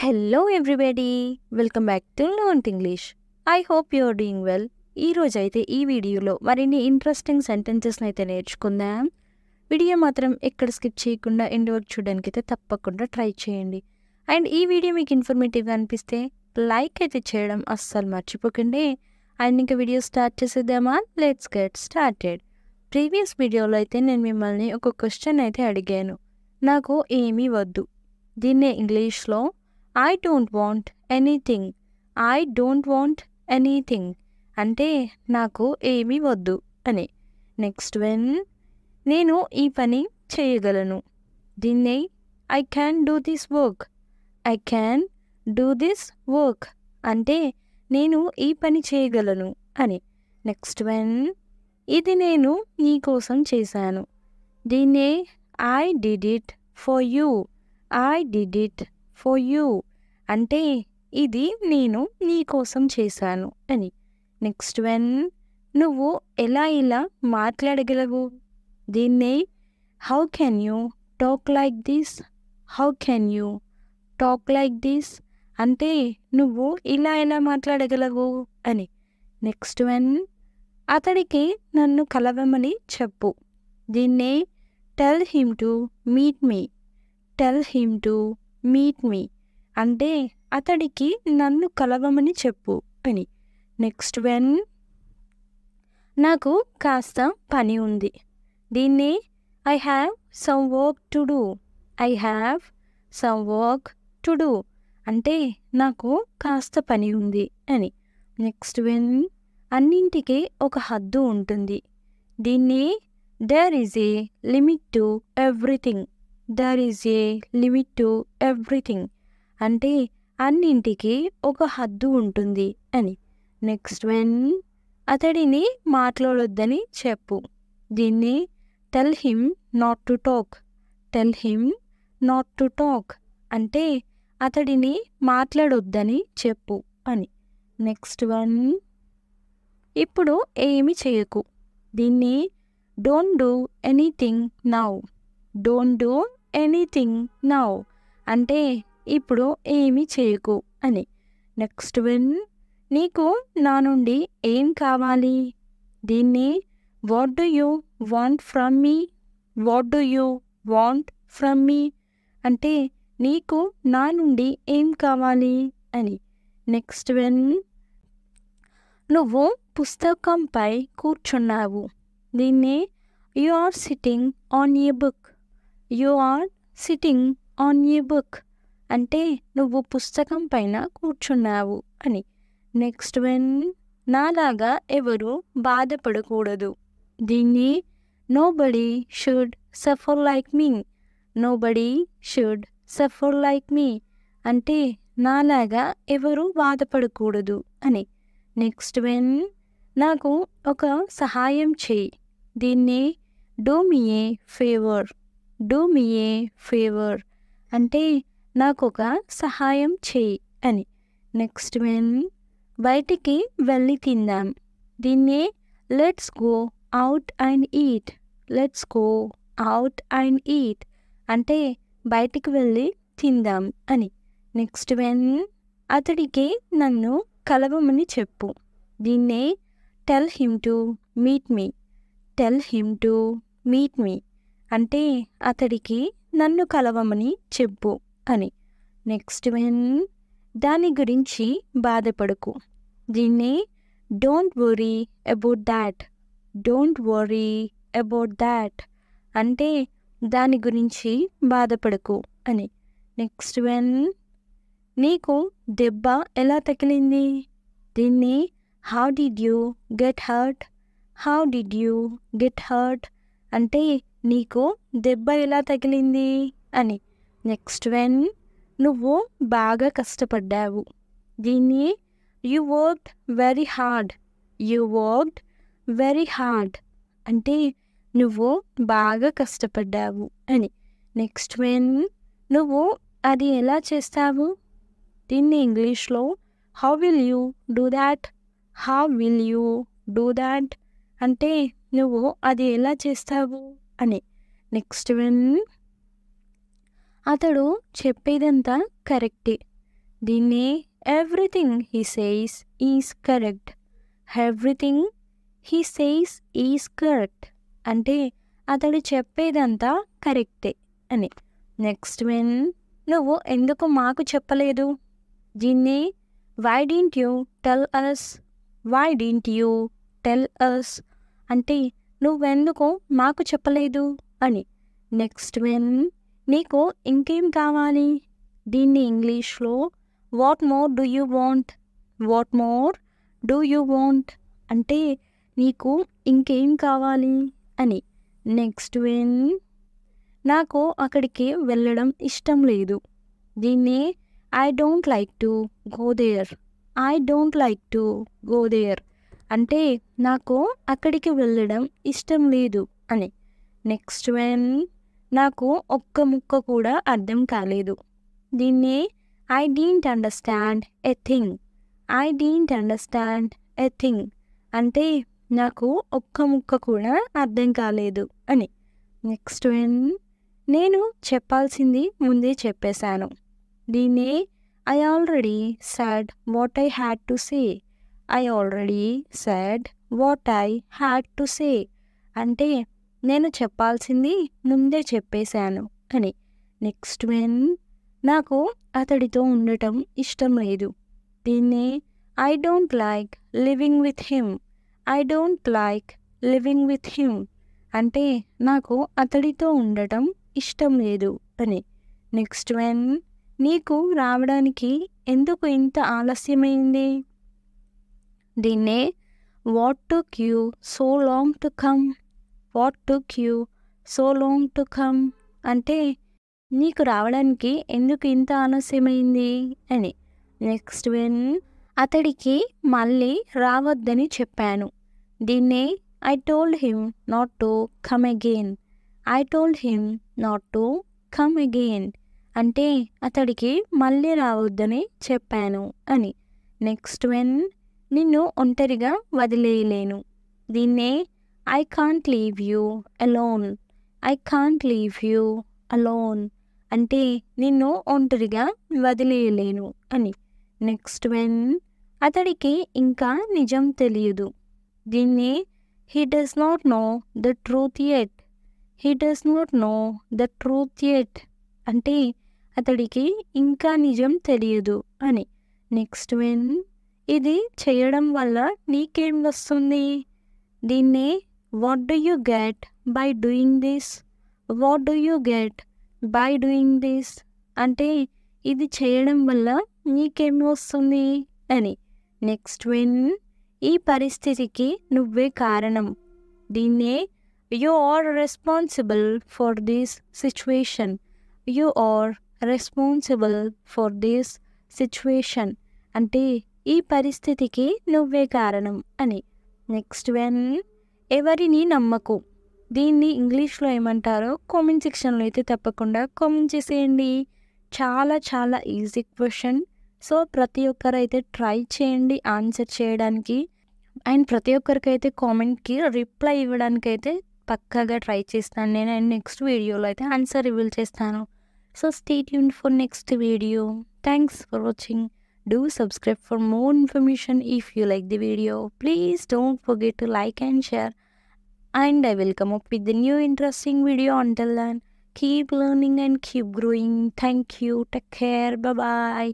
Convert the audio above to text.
Hello everybody, welcome back to learn English. I hope you are doing well. ఈరోజైతే ఈ వీడియోలో మరిన్ని interesting సెంటెన్సెస్ని అయితే నేర్చుకుందాం. వీడియో మాత్రం ఎక్కడ స్కిప్ చేయకుండా ఎండ్ వరకు చూడడానికి అయితే తప్పకుండా ట్రై చేయండి. అండ్ ఈ వీడియో మీకు ఇన్ఫర్మేటివ్గా అనిపిస్తే లైక్ అయితే చేయడం అస్సలు మర్చిపోకండి. అండ్ ఇంకా వీడియో స్టార్ట్ చేసేద్దామా? Let's get started. ప్రీవియస్ వీడియోలో అయితే నేను మిమ్మల్ని ఒక క్వశ్చన్ అయితే అడిగాను. నాకు ఏమీ వద్దు. దీన్నే ఇంగ్లీష్లో I don't want anything. I don't want anything అంటే నాకు ఏమీ వద్దు అని. నెక్స్ట్ వన్, నేను ఈ పని చేయగలను. దీన్నే I can do this work. I can do this work అంటే నేను ఈ పని చేయగలను అని. నెక్స్ట్ వన్, ఇది నేను నీ కోసం చేశాను. దీన్నే I did it for you. I did it for you అంటే ఇది నేను నీ కోసం చేశాను అని. నెక్స్ట్ వన్, నువ్వు ఎలా ఇలా మాట్లాడగలవు. దీన్నే how can you talk like this. How can you talk like this అంటే నువ్వు ఇలా ఎలా మాట్లాడగలవు అని. నెక్స్ట్ వన్, అతడికి నన్ను కలవమని చెప్పు. దీన్నే tell him to meet me. Tell him to meet me అంటే అతడికి నన్ను కలవమని చెప్పు అని. నెక్స్ట్ వన్, నాకు కాస్త పని ఉంది. దీన్ని I have some work to do. I have some work to do అంటే నాకు కాస్త పని ఉంది అని. నెక్స్ట్ వన్, అన్నింటికి ఒక హద్దు ఉంటుంది. దీన్ని there is a limit to everything. There is a limit to everything అంటే అన్నింటికి ఒక హద్దు ఉంటుంది అని. నెక్స్ట్ వన్, అతడిని మాట్లాడొద్దని చెప్పు. దీన్ని tell him not to talk. Tell him not to talk అంటే అతడిని మాట్లాడొద్దని చెప్పు అని. నెక్స్ట్ వన్, ఇప్పుడు ఏమి చేయకు. దీన్ని don't do anything now. Don't do anything now అంటే ఇప్పుడు ఏమి చేయకు అని. నెక్స్ట్ వన్, నీకు నా నుండి ఏం కావాలి. దీన్ని what do you want from me. What do you want from మీ అంటే నీకు నా నుండి ఏం కావాలి అని. నెక్స్ట్ వన్, నువ్వు పుస్తకంపై కూర్చున్నావు. దీన్ని you are sitting on a book. You are sitting on a book అంటే నువ్వు పుస్తకం పైన కూర్చున్నావు అని. నెక్స్ట్ వన్, నాలాగా ఎవరు బాధపడకూడదు. దీన్ని nobody should suffer like me. Nobody should suffer like me అంటే నాలాగా ఎవరు బాధపడకూడదు అని. నెక్స్ట్ వన్, నాకు ఒక సహాయం చేయి. దీన్ని do me A favour. Do me A favour అంటే నాకు ఒక సహాయం చేయి అని. నెక్స్ట్ వన్, బయటికి వెళ్ళి తిందాం. దీన్ని let's go out and eat. Let's go out and eat అంటే బయటికి వెళ్ళి తిందాం అని. నెక్స్ట్ వన్, అతడికి నన్ను కలవమని చెప్పు. దీన్నే tell him to meet me. Tell him to meet me అంటే అతడికి నన్ను కలవమని చెప్పు అని. నెక్స్ట్ వన్, దాని గురించి బాధపడకు. దీన్ని don't worry about that. Don't worry about that అంటే దాని గురించి బాధపడకు అని. నెక్స్ట్ వన్, నీకు దెబ్బ ఎలా తగిలింది. దీన్ని how did you get hurt. How did you get hurt అంటే నీకు దెబ్బ ఎలా తగిలింది అని. నెక్స్ట్ వన్, నువ్వు బాగా కష్టపడ్డావు. దీన్ని you worked very hard. You worked very hard అంటే నువ్వు బాగా కష్టపడ్డావు అని. నెక్స్ట్ వన్, నువ్వు అది ఎలా చేస్తావు. దీన్ని ఇంగ్లీష్లో how will you do that. How will you do that అంటే నువ్వు అది ఎలా చేస్తావు అని. నెక్స్ట్ వన్, అతడు చెప్పేదంతా కరెక్టే. దీన్ని everything he says is correct. Everything he says is correct అంటే అతడు చెప్పేదంతా కరెక్టే అని. నెక్స్ట్ వన్, నువ్వు ఎందుకు మాకు చెప్పలేదు? దీన్ని why didn't you tell us. Why didn't you tell us అంటే నువ్వెందుకు మాకు చెప్పలేదు అని. నెక్స్ట్ వన్, నీకు ఇంకేం కావాలి? దీన్ని ఇంగ్లీష్లో what more do you want. What more do you want అంటే నీకు ఇంకేం కావాలి అని. నెక్స్ట్ వన్, నాకు అక్కడికి వెళ్ళడం ఇష్టం లేదు. దీన్ని I don't like to go there. I don't like to go there అంటే నాకు అక్కడికి వెళ్ళడం ఇష్టం లేదు అని. నెక్స్ట్ వన్, నాకు ఒక్క ముక్క కూడా అర్థం కాలేదు. దీన్ని I didn't understand a thing. I didn't understand a thing అంటే నాకు ఒక్క ముక్క కూడా అర్థం కాలేదు అని. నెక్స్ట్ వన్, నేను చెప్పాల్సింది ముందే చెప్పేశాను. దీన్ని I already said what I had to say. I already said what I had to say అంటే నేను చెప్పాల్సింది ముందే చెప్పేశాను అని. నెక్స్ట్ వన్, నాకు అతడితో ఉండటం ఇష్టం లేదు. దీన్ని I don't like living with him. I don't like living with him అంటే నాకు అతడితో ఉండటం ఇష్టం లేదు అని. నెక్స్ట్ వన్, నీకు రావడానికి ఎందుకు ఇంత ఆలస్యమైంది? దీన్నే what took you so long to come. What took you so long to come అంటే నీకు రావడానికి ఎందుకు ఇంత ఆలస్యమైంది అని. నెక్స్ట్ వన్, అతడికి మళ్ళీ రావద్దని చెప్పాను. దీన్నే I told him not to come again. I told him not to come again అంటే అతడికి మళ్ళీ రావద్దని చెప్పాను అని. నెక్స్ట్ వన్, నిన్ను ఒంటరిగా వదిలేయలేను. దీన్నే I can't leave you alone. I can't leave you alone అంటే నిన్ను ఒంటరిగా వదిలేయలేను అని. నెక్స్ట్ వన్, అతడికి ఇంకా నిజం తెలియదు. దీన్ని he does not know the truth yet. He does not know the truth yet అంటే అతడికి ఇంకా నిజం తెలియదు అని. నెక్స్ట్ వన్, ఇది చేయడం వల్ల నీకేం వస్తుంది? దీన్ని what do you get by doing this. What do you get by doing this అంటే ఇది చేయడం వల్ల నీకేం వస్తుంది అని. నెక్స్ట్ వన్, ఈ పరిస్థితికి నువ్వే కారణం. దీన్నే you are responsible for this situation. You are responsible for this situation అంటే ఈ పరిస్థితికి నువ్వే కారణం అని. నెక్స్ట్ వన్, ఎవరిని నమ్మకు. దీన్ని ఇంగ్లీష్లో ఏమంటారో కామెంట్ సెక్షన్లో అయితే తప్పకుండా కామెంట్ చేసేయండి. చాలా చాలా ఈజీ క్వశ్చన్. సో ప్రతి ఒక్కరు అయితే ట్రై చేయండి ఆన్సర్ చేయడానికి. అండ్ ప్రతి ఒక్కరికైతే కామెంట్కి రిప్లై ఇవ్వడానికి అయితే పక్కాగా ట్రై చేస్తాను నేను. అండ్ నెక్స్ట్ వీడియోలో అయితే ఆన్సర్ రివీల్ చేస్తాను. So stay tuned for next video. Thanks for watching. Do subscribe for more information if you like the video. Please don't forget to like and share. And I will come up with the new interesting video. Until then, keep learning and keep growing. Thank you. Take care. Bye bye.